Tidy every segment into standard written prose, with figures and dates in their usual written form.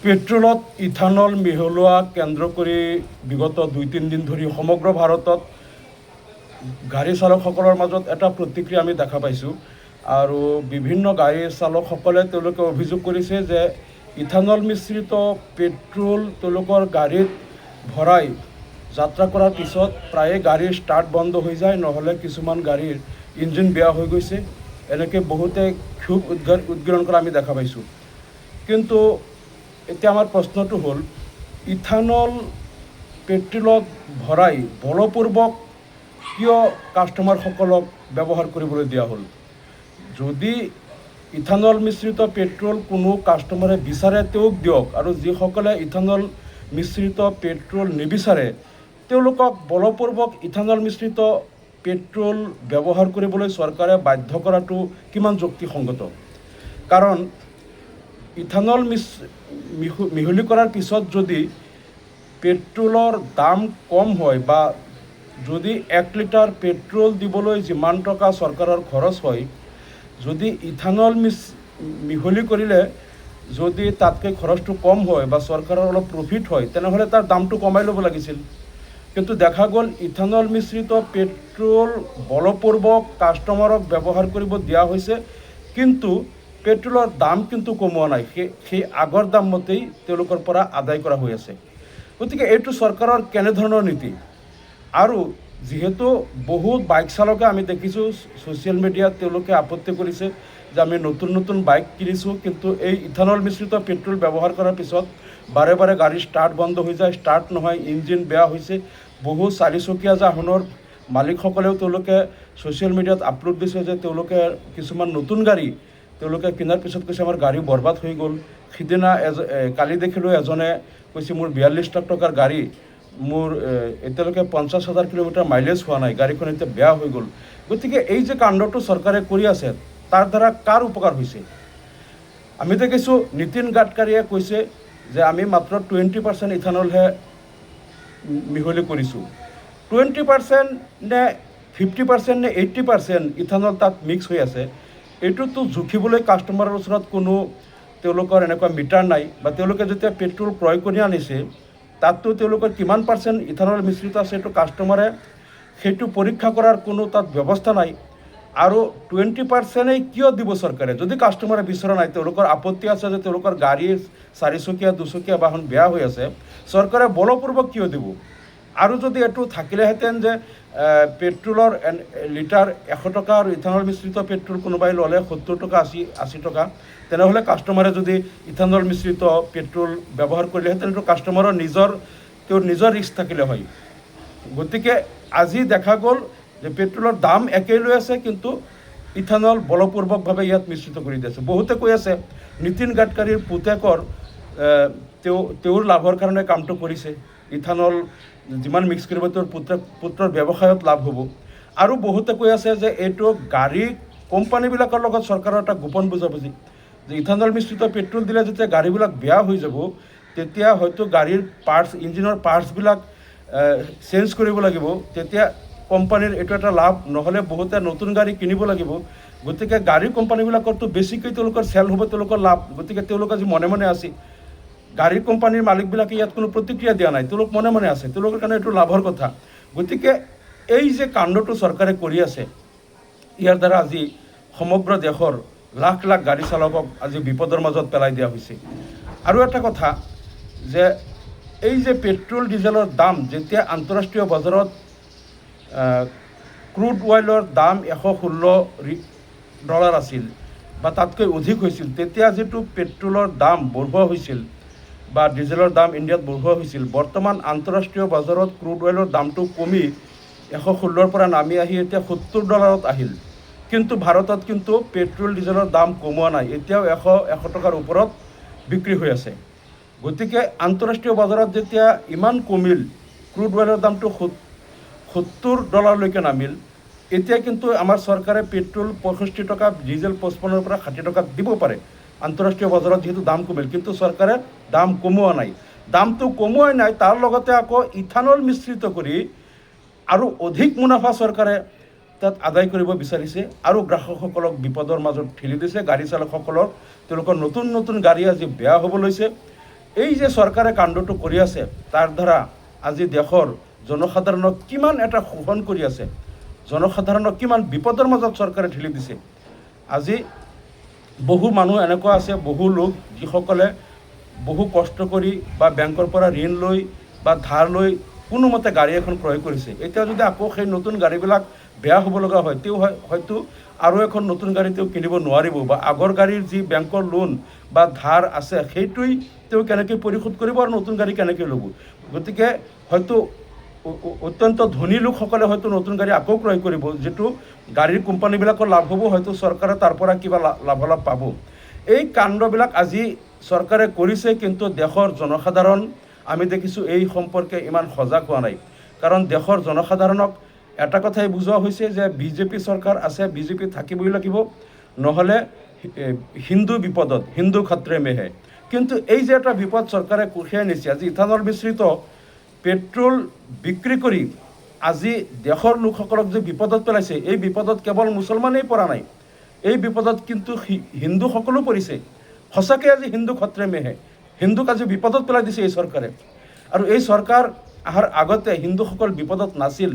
পেট্ৰলত ethanol মিহলোৱা কেন্দ্ৰ কৰি বিগত 2-3 দিন ধৰি সমগ্ৰ ভাৰতত গাড়ী চালকসকলৰ মাজত এটা প্ৰতিক্ৰিয়া আমি দেখা পাইছোঁ। আৰু বিভিন্ন গাড়ী চালকসকলে তেওঁলোকে অভিযোগ কৰিছে যে ইথানল মিশ্ৰিত পেট্ৰল তেওঁলোকৰ গাড়ীত ভৰাই যাত্ৰা কৰাৰ পিছত প্ৰায়ে গাড়ীৰ ষ্টাৰ্ট বন্ধ হৈ যায়, নহ'লে কিছুমান গাড়ীৰ ইঞ্জিন বেয়া হৈ গৈছে। এনেকৈ বহুতে ক্ষোভ উদ্গীৰণ কৰা আমি দেখা পাইছোঁ। কিন্তু এতিয়া আমাৰ প্ৰশ্নটো হ'ল, ইথানল পেট্ৰলত ভৰাই বলপূৰ্বক কিয় কাষ্টমাৰসকলক ব্যৱহাৰ কৰিবলৈ দিয়া হ'ল? যদি ইথানল মিশ্ৰিত পেট্ৰল কোনো কাষ্টমাৰে বিচাৰে তেওঁক দিয়ক, আৰু যিসকলে ইথানল মিশ্ৰিত পেট্ৰল নিবিচাৰে তেওঁলোকক বলপূৰ্বক ইথানল মিশ্ৰিত পেট্ৰল ব্যৱহাৰ কৰিবলৈ চৰকাৰে বাধ্য কৰাটো কিমান যুক্তিসংগত? কাৰণ ইথানল মিহলি কৰাৰ পিছত যদি পেট্ৰলৰ দাম কম হয়, বা যদি 1 লিটাৰ পেট্ৰল দিবলৈ যিমান টকা চৰকাৰৰ খৰচ হয়, যদি ইথানল মিহলি কৰিলে যদি তাতকৈ খৰচটো কম হয় বা চৰকাৰৰ অলপ প্ৰফিট হয়, তেনেহ'লে তাৰ দামটো কমাই ল'ব লাগিছিল। কিন্তু দেখা গ'ল ইথানল মিশ্ৰিত পেট্ৰল বলপূৰ্বক কাষ্টমাৰক ব্যৱহাৰ কৰিব দিয়া হৈছে, কিন্তু পেট্ৰলৰ দাম কিন্তু কমোৱা নাই। সেই আগৰ দাম মতেই তেওঁলোকৰ পৰা আদায় কৰা হৈ আছে। গতিকে এইটো চৰকাৰৰ কেনেধৰণৰ নীতি? আৰু যিহেতু বহুত বাইক চালকে আমি দেখিছোঁ ছ'চিয়েল মিডিয়াত তেওঁলোকে আপত্তি কৰিছে যে আমি নতুন নতুন বাইক কিনিছোঁ, কিন্তু এই ইথানল মিশ্ৰিত পেট্ৰল ব্যৱহাৰ কৰাৰ পিছত বাৰে বাৰে গাড়ী ষ্টাৰ্ট বন্ধ হৈ যায়, ষ্টাৰ্ট নহয়, ইঞ্জিন বেয়া হৈছে। বহু 4চকীয়া যানৰ মালিকসকলেও তেওঁলোকে ছ'চিয়েল মিডিয়াত আপলোড দিছে যে তেওঁলোকে কিছুমান নতুন গাড়ী তেওঁলোকে কিনাৰ পিছত কৈছে আমাৰ গাড়ী বৰবাদ হৈ গ'ল। সিদিনা কালি দেখিলোঁ এজনে কৈছে মোৰ 42 লাখ টকাৰ গাড়ী, মোৰ এতিয়ালৈকে 50,000 কিলোমিটাৰ মাইলেজ হোৱা নাই, গাড়ীখন এতিয়া বেয়া হৈ গ'ল। গতিকে এই যে কাণ্ডটো চৰকাৰে কৰি আছে তাৰ দ্বাৰা কাৰ উপকাৰ হৈছে? আমি দেখিছোঁ নীতিন গাডকাৰীয়ে কৈছে যে আমি মাত্ৰ 20% ইথানলহে মিহলি কৰিছোঁ। 20% নে 50% নে 80% ইথানল তাত মিক্স হৈ আছে, এইটোতো জুখিবলৈ কাষ্টমাৰৰ ওচৰত কোনো তেওঁলোকৰ এনেকুৱা মিটাৰ নাই, বা তেওঁলোকে যেতিয়া পেট্ৰল ক্ৰয় কৰি আনিছে তাততো তেওঁলোকৰ কিমান পাৰ্চেণ্ট ইথানল মিশ্ৰিত আছে এইটো কাষ্টমাৰে সেইটো পৰীক্ষা কৰাৰ কোনো তাত ব্যৱস্থা নাই। আৰু 20%এই কিয় দিব চৰকাৰে? যদি কাষ্টমাৰে বিচৰা নাই, তেওঁলোকৰ আপত্তি আছে যে তেওঁলোকৰ গাড়ী 4চকীয়া 2চকীয়া বাহন বেয়া হৈ আছে, চৰকাৰে বলপূৰ্বক কিয় দিব? আৰু যদি এইটো থাকিলেহেঁতেন যে পেট্ৰলৰ লিটাৰ 100 টকা আৰু ইথানল মিশ্ৰিত পেট্ৰল কোনোবাই ল'লে 70 টকা 80 টকা, তেনেহ'লে কাষ্টমাৰে যদি ইথানল মিশ্ৰিত পেট্ৰল ব্যৱহাৰ কৰিলেহেঁতেন এইটো কাষ্টমাৰৰ তেওঁৰ নিজৰ ৰিস্ক থাকিলে হয়। গতিকে আজি দেখা গ'ল যে পেট্ৰলৰ দাম একেই লৈ আছে, কিন্তু ইথানল বলপূৰ্বকভাৱে ইয়াত মিশ্ৰিত কৰি দি আছে। বহুতে কৈ আছে নীতিন গাডকাৰীৰ পুতেকৰ তেওঁৰ লাভৰ কাৰণে কামটো কৰিছে, ইথানল যিমান মিক্স কৰিব তেওঁৰ পুত্ৰৰ ব্যৱসায়ত লাভ হ'ব। আৰু বহুতে কৈ আছে যে এইটো গাড়ী কোম্পানীবিলাকৰ লগত চৰকাৰৰ এটা গোপন বুজাবুজি, যে ইথানল মিশ্ৰিত পেট্ৰল দিলে যেতিয়া গাড়ীবিলাক বেয়া হৈ যাব তেতিয়া হয়তো গাড়ীৰ পাৰ্টছ, ইঞ্জিনৰ পাৰ্টছবিলাক চেঞ্জ কৰিব লাগিব, তেতিয়া কোম্পানীৰ এইটো এটা লাভ, নহ'লে বহুতে নতুন গাড়ী কিনিব লাগিব। গতিকে গাড়ী কোম্পানীবিলাকৰতো বেছিকৈ তেওঁলোকৰ চেল হ'ব, তেওঁলোকৰ লাভ। গতিকে তেওঁলোক আজি মনে মনে আছে, গাড়ী কোম্পানীৰ মালিকবিলাকে ইয়াত কোনো প্ৰতিক্ৰিয়া দিয়া নাই, তেওঁলোক মনে মনে আছে, তেওঁলোকৰ কাৰণে এইটো লাভৰ কথা। গতিকে এই যে কাণ্ডটো চৰকাৰে কৰি আছে, ইয়াৰ দ্বাৰা আজি সমগ্ৰ দেশৰ লাখ লাখ গাড়ী চালকক আজি বিপদৰ মাজত পেলাই দিয়া হৈছে। আৰু এটা কথা যে এই যে পেট্ৰল ডিজেলৰ দাম যেতিয়া আন্তঃৰাষ্ট্ৰীয় বজাৰত ক্ৰুড অইলৰ দাম $116 আছিল বা তাতকৈ অধিক হৈছিল, তেতিয়া যিটো পেট্ৰলৰ দাম বঢ়োৱা হৈছিল বা ডিজেলৰ দাম ইণ্ডিয়াত বঢ়োৱা হৈছিল, বৰ্তমান আন্তঃৰাষ্ট্ৰীয় বজাৰত ক্ৰুড অইলৰ দামটো কমি 116ৰ পৰা নামি আহি এতিয়া $70 আহিল। কিন্তু ভাৰতত কিন্তু পেট্ৰল ডিজেলৰ দাম কমোৱা নাই, এতিয়াও 100 টকাৰ ওপৰত বিক্ৰী হৈ আছে। গতিকে আন্তঃৰাষ্ট্ৰীয় বজাৰত যেতিয়া ইমান কমিল, ক্ৰুড অইলৰ দামটো $70লৈকে নামিল, এতিয়া কিন্তু আমাৰ চৰকাৰে পেট্ৰল 65 টকা, ডিজেল 55ৰ পৰা 60 টকাত দিব পাৰে। আন্তঃৰাষ্ট্ৰীয় বজাৰত যিহেতু দাম কমিল, কিন্তু চৰকাৰে দাম কমোৱা নাই। দামটো কমোৱাই নাই, তাৰ লগতে আকৌ ইথানল মিশ্ৰিত কৰি আৰু অধিক মুনাফা চৰকাৰে তাত আদায় কৰিব বিচাৰিছে, আৰু গ্ৰাহকসকলক বিপদৰ মাজত ঠেলি দিছে। গাড়ী চালকসকলক তেওঁলোকৰ নতুন নতুন গাড়ী আজি বেয়া হ'ব লৈছে। এই যে চৰকাৰে কাণ্ডটো কৰি আছে তাৰ দ্বাৰা আজি দেশৰ জনসাধাৰণক কিমান এটা শোষণ কৰি আছে, জনসাধাৰণক কিমান বিপদৰ মাজত চৰকাৰে ঠেলি দিছে। আজি বহু মানুহ এনেকুৱা আছে, বহু লোক যিসকলে বহু কষ্ট কৰি বা বেংকৰ পৰা ঋণ লৈ বা ধাৰ লৈ কোনোমতে গাড়ী এখন ক্ৰয় কৰিছে। এতিয়া যদি আকৌ সেই নতুন গাড়ীবিলাক বেয়া হ'ব লগা হয়, তেওঁ হয়তো আৰু এখন নতুন গাড়ী তেওঁ কিনিব নোৱাৰিব, বা আগৰ গাড়ীৰ যি বেংকৰ লোন বা ধাৰ আছে সেইটোৱেই তেওঁ কেনেকৈ পৰিশোধ কৰিব আৰু নতুন গাড়ী কেনেকৈ ল'ব। গতিকে হয়তো অত্যন্ত ধনী লোকসকলে হয়তো নতুন গাড়ী আকৌ ক্ৰয় কৰিব, যিটো গাড়ীৰ কোম্পানীবিলাকৰ লাভ হ'ব, হয়তো চৰকাৰে তাৰ পৰা কিবা লাভালাভ পাব। এই কাণ্ডবিলাক আজি চৰকাৰে কৰিছে, কিন্তু দেশৰ জনসাধাৰণ আমি দেখিছোঁ এই সম্পৰ্কে ইমান সজাগ হোৱা নাই। কাৰণ দেশৰ জনসাধাৰণক এটা কথাই বুজোৱা হৈছে যে বিজেপি চৰকাৰ আছে, বিজেপি থাকিবই লাগিব, নহ'লে হিন্দু বিপদত, হিন্দু খতৰে মে হে। কিন্তু এই যে এটা বিপদ চৰকাৰে কঢ়িয়াই নিছে, আজি ইথানল মিশ্ৰিত পেট্ৰল বিক্ৰী কৰি আজি দেশৰ লোকসকলক যে বিপদত পেলাইছে, এই বিপদত কেৱল মুছলমানেই পৰা নাই, এই বিপদত কিন্তু হিন্দুসকলো পৰিছে। সঁচাকৈ আজি হিন্দু খতৰে মে হে, হিন্দুক আজি বিপদত পেলাই দিছে এই চৰকাৰে। আৰু এই চৰকাৰ অহাৰ আগতে হিন্দুসকল বিপদত নাছিল।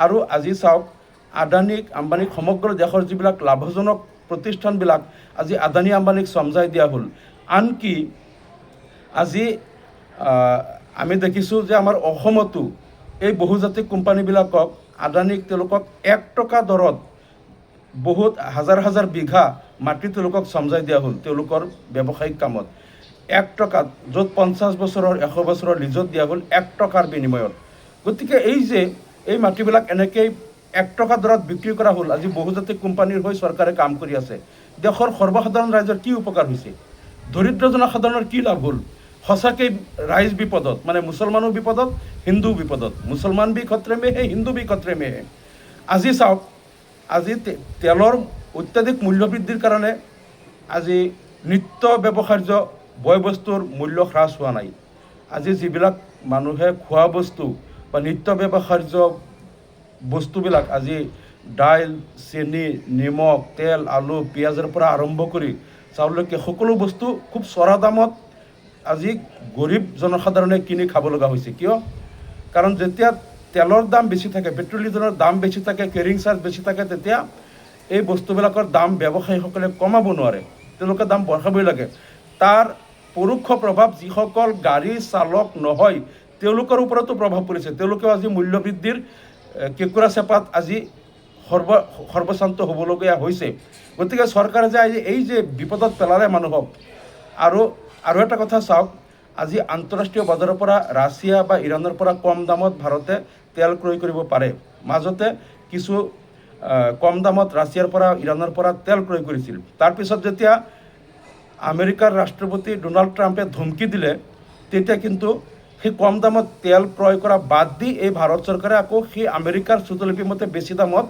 আৰু আজি চাওক, আদানীক আম্বানীক সমগ্ৰ দেশৰ যিবিলাক লাভজনক প্ৰতিষ্ঠানবিলাক আজি আদানী আম্বানীক চমজাই দিয়া হ'ল। আনকি আজি আমি দেখিছোঁ যে আমাৰ অসমতো এই বহুজাতিক কোম্পানীবিলাকক আদানীক তেওঁলোকক 1 টকা দৰত বহুত হাজাৰ হাজাৰ বিঘা মাটি তেওঁলোকক চমজাই দিয়া হ'ল তেওঁলোকৰ ব্যৱসায়িক কামত। 1 টকাত, য'ত 50 বছৰৰ 100 বছৰৰ লিজত দিয়া হ'ল 1 টকাৰ বিনিময়ত। গতিকে এই যে এই মাটিবিলাক এনেকৈ 1 টকা দৰত বিক্ৰী কৰা হ'ল, আজি বহুজাতিক কোম্পানীৰ হৈ চৰকাৰে কাম কৰি আছে। দেশৰ সৰ্বসাধাৰণ ৰাইজৰ কি উপকাৰ হৈছে? দৰিদ্ৰ জনসাধাৰণৰ কি লাভ হ'ল? সঁচাকৈ ৰাইজ বিপদত, মানে মুছলমানো বিপদত, হিন্দু বিপদত। মুছলমান বি খতৰে মে হে, হিন্দু বি খতৰে মে হে। আজি চাওক, আজি তেলৰ অত্যাধিক মূল্যবৃদ্ধিৰ কাৰণে আজি নিত্য ব্যৱহাৰ্য বয় বস্তুৰ মূল্য হ্ৰাস হোৱা নাই। আজি যিবিলাক মানুহে খোৱা বস্তু বা নিত্য ব্যৱহাৰ্য বস্তুবিলাক, আজি দাইল, চেনি, নিমখ, তেল, আলু, পিঁয়াজৰ পৰা আৰম্ভ কৰি চাউললৈকে সকলো বস্তু খুব চৰা দামত আজি গৰীব জনসাধাৰণে কিনি খাব লগা হৈছে। কিয়? কাৰণ যেতিয়া তেলৰ দাম বেছি থাকে, পেট্ৰল ডিজেলৰ দাম বেছি থাকে, কেৰিং চাৰ্জ বেছি থাকে, তেতিয়া এই বস্তুবিলাকৰ দাম ব্যৱসায়ীসকলে কমাব নোৱাৰে, তেওঁলোকে দাম বঢ়াবই লাগে। তাৰ পৰোক্ষ প্ৰভাৱ যিসকল গাড়ী চালক নহয় তেওঁলোকৰ ওপৰতো প্ৰভাৱ পৰিছে। তেওঁলোকেও আজি মূল্যবৃদ্ধিৰ কেঁকুৰা চেপাত আজি সৰ্বশান্ত হ'বলগীয়া হৈছে। গতিকে চৰকাৰে যে এই যে বিপদত পেলালে মানুহক। আৰু এটা কথা চাওক, আজি আন্তঃৰাষ্ট্ৰীয় বজাৰৰ পৰা ৰাছিয়া বা ইৰাণৰ পৰা কম দামত ভাৰতে তেল ক্ৰয় কৰিব পাৰে। মাজতে কিছু কম দামত ৰাছিয়াৰ পৰা ইৰাণৰ পৰা তেল ক্ৰয় কৰিছিল। তাৰপিছত যেতিয়া আমেৰিকাৰ ৰাষ্ট্ৰপতি ডোনাল্ড ট্ৰাম্পে ধমকি দিলে, তেতিয়া কিন্তু সেই কম দামত তেল ক্ৰয় কৰা বাদ দি এই ভাৰত চৰকাৰে আকৌ সেই আমেৰিকাৰ শ্ৰুতলিপি মতে বেছি দামত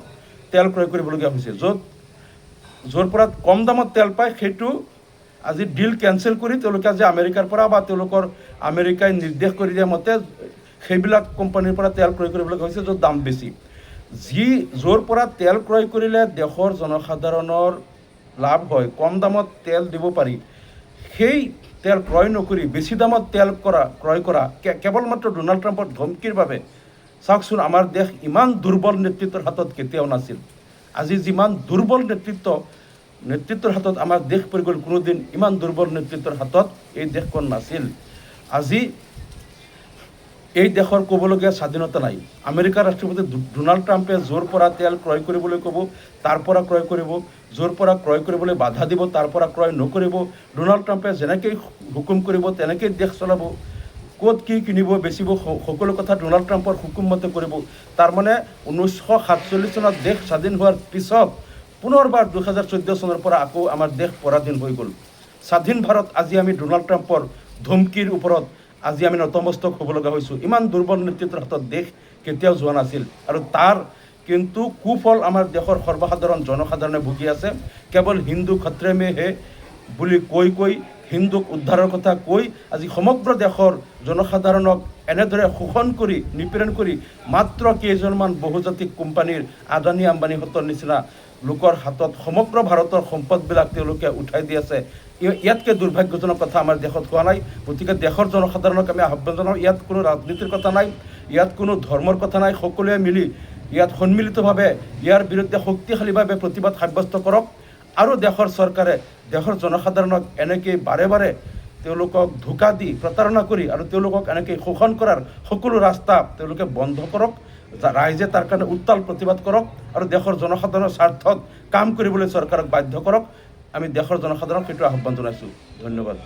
তেল ক্ৰয় কৰিবলগীয়া হৈছে। য'ৰ পৰা কম দামত তেল পায় সেইটো আজি ডিল কেঞ্চেল কৰি তেওঁলোকে আজি আমেৰিকাৰ পৰা বা তেওঁলোকৰ আমেৰিকাই নিৰ্দেশ কৰি দিয়া মতে সেইবিলাক কোম্পানীৰ পৰা তেল ক্ৰয় কৰিবলগীয়া হৈছে য'ত দাম বেছি। য'ৰ পৰা তেল ক্ৰয় কৰিলে দেশৰ জনসাধাৰণৰ লাভ হয়, কম দামত তেল দিব পাৰি, সেই তেল ক্ৰয় নকৰি বেছি দামত তেল ক্ৰয় কৰা কেৱল মাত্ৰ ডোনাল্ড ট্ৰাম্পৰ ধমকিৰ বাবে। চাওকচোন, আমাৰ দেশ ইমান দুৰ্বল নেতৃত্বৰ হাতত কেতিয়াও নাছিল। আজি যিমান দুৰ্বল নেতৃত্বৰ হাতত আমাৰ দেশ পৰি গ'ল, কোনোদিন ইমান দুৰ্বল নেতৃত্বৰ হাতত এই দেশখন নাছিল। আজি এই দেশৰ ক'বলগীয়া স্বাধীনতা নাই। আমেৰিকাৰ ৰাষ্ট্ৰপতি ডোনাল্ড ট্ৰাম্পে য'ৰ পৰা তেল ক্ৰয় কৰিবলৈ ক'ব তাৰ পৰা ক্ৰয় কৰিব, য'ৰ পৰা ক্ৰয় কৰিবলৈ বাধা দিব তাৰ পৰা ক্ৰয় নকৰিব। ডোনাল্ড ট্ৰাম্পে যেনেকৈ হুকুম কৰিব তেনেকৈ দেশ চলাব। ক'ত কি কিনিব বেচিব সকলো কথা ডোনাল্ড ট্ৰাম্পৰ হুকুম মতে কৰিব। তাৰমানে 1947 চনত দেশ স্বাধীন হোৱাৰ পিছত পুনৰবাৰ 2014 চনৰ পৰা আকৌ আমাৰ দেশ পৰাধীন হৈ গ'ল। স্বাধীন ভাৰত আজি আমি ডোনাল্ড ট্ৰাম্পৰ ধমকিৰ ওপৰত আজি আমি নতমস্তক হ'ব লগা হৈছোঁ। ইমান দুৰ্বল নেতৃত্বৰ হাতত দেশ কেতিয়াও যোৱা নাছিল। আৰু তাৰ কিন্তু কুফল আমাৰ দেশৰ সৰ্বসাধাৰণ জনসাধাৰণে ভুগি আছে। কেৱল হিন্দু খতৰে মে হে বুলি কৈ হিন্দুক উদ্ধাৰৰ কথা কৈ আজি সমগ্ৰ দেশৰ জনসাধাৰণক এনেদৰে শোষণ কৰি নিপীড়ন কৰি মাত্ৰ কেইজনমান বহুজাতিক কোম্পানীৰ আদানী আম্বানীহঁতৰ নিচিনা লোকৰ হাতত সমগ্ৰ ভাৰতৰ সম্পদবিলাক তেওঁলোকে উঠাই দি আছে। ইয়াতকৈ দুৰ্ভাগ্যজনক কথা আমাৰ দেশত হোৱা নাই। গতিকে দেশৰ জনসাধাৰণক আমি আহ্বান জনাওঁ, ইয়াত কোনো ৰাজনীতিৰ কথা নাই, ইয়াত কোনো ধৰ্মৰ কথা নাই। সকলোৱে মিলি ইয়াত সন্মিলিতভাৱে ইয়াৰ বিৰুদ্ধে শক্তিশালীভাৱে প্ৰতিবাদ সাব্যস্ত কৰক। আৰু দেশৰ চৰকাৰে দেশৰ জনসাধাৰণক এনেকৈ বাৰে বাৰে তেওঁলোকক ধোকা দি প্ৰতাৰণা কৰি আৰু তেওঁলোকক এনেকৈ শোষণ কৰাৰ সকলো ৰাস্তা তেওঁলোকে বন্ধ কৰক। ৰাইজে তাৰ কাৰণে উত্তাল প্ৰতিবাদ কৰক আৰু দেশৰ জনসাধাৰণৰ স্বাৰ্থত কাম কৰিবলৈ চৰকাৰক বাধ্য কৰক। আমি দেশৰ জনসাধাৰণক সেইটো আহ্বান জনাইছোঁ। ধন্যবাদ।